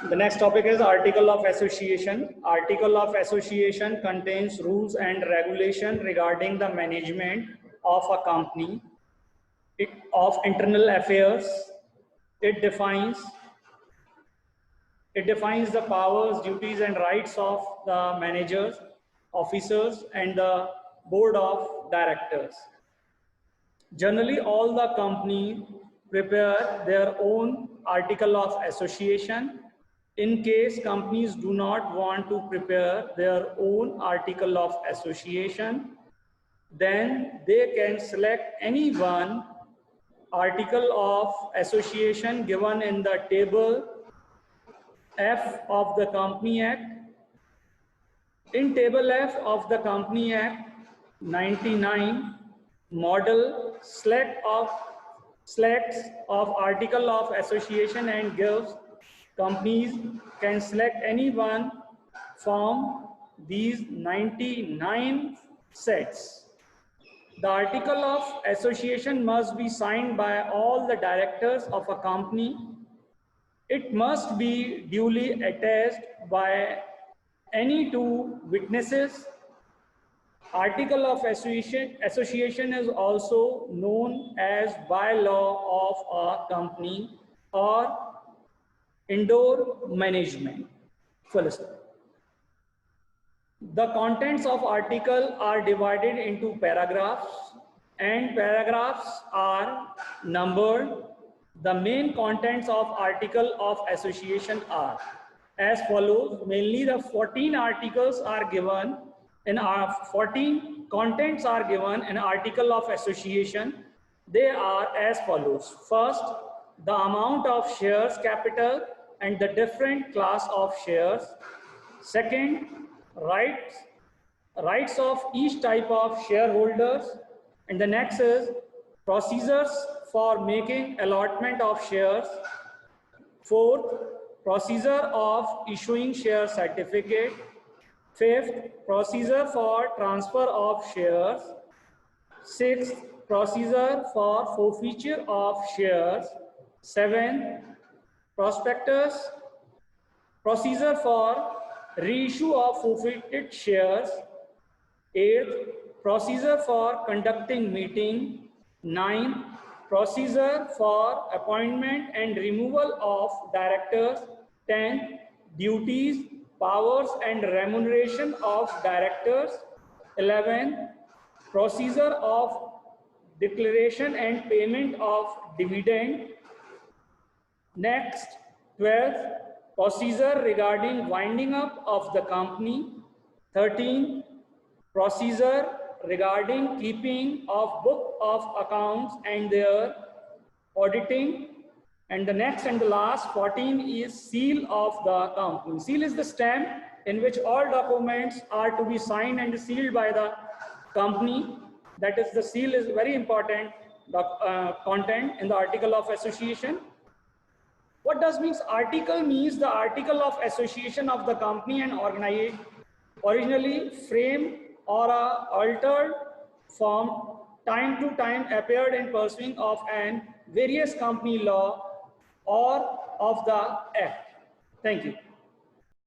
The next topic is Article of Association. Article of Association contains rules and regulation regarding the management of a company, of internal affairs. It defines the powers, duties, and rights of the managers, officers, and the board of directors. Generally, all the companies prepare their own article of association. In case companies do not want to prepare their own article of association, then they can select any one article of association given in the table F of the Company Act. In table F of the Company Act 99, model selects of article of association and gives companies can select any one from these 99 sets. The article of association must be signed by all the directors of a company. It must be duly attached by any two witnesses. Article of association is also known as bylaw of a company or indoor management. Full stop. The contents of article are divided into paragraphs, and paragraphs are numbered. The main contents of article of association are as follows. Mainly the 14 articles are given in our 14 contents are given in article of association. They are as follows. First, the amount of shares capital and the different class of shares. Second, rights of each type of shareholders. And the next is procedures for making allotment of shares. Fourth, procedure of issuing share certificate. Fifth, procedure for transfer of shares. Sixth, procedure for forfeiture of shares. Seventh, prospectus, procedure for reissue of forfeited shares. Eighth, procedure for conducting meeting. Ninth, procedure for appointment and removal of directors. 10th, duties, powers and remuneration of directors. 11th, procedure of declaration and payment of dividend. Next, 12th, procedure regarding winding up of the company. 13th, procedure regarding keeping of book of accounts and their auditing. And the next and the last 14 is seal of the company. Seal is the stamp in which all documents are to be signed and sealed by the company. That is, the seal is very important content in the article of association. What does means article? Means the article of association of the company and organization originally framed or altered from time to time appeared in pursuing of an various company law or of the act. Thank you.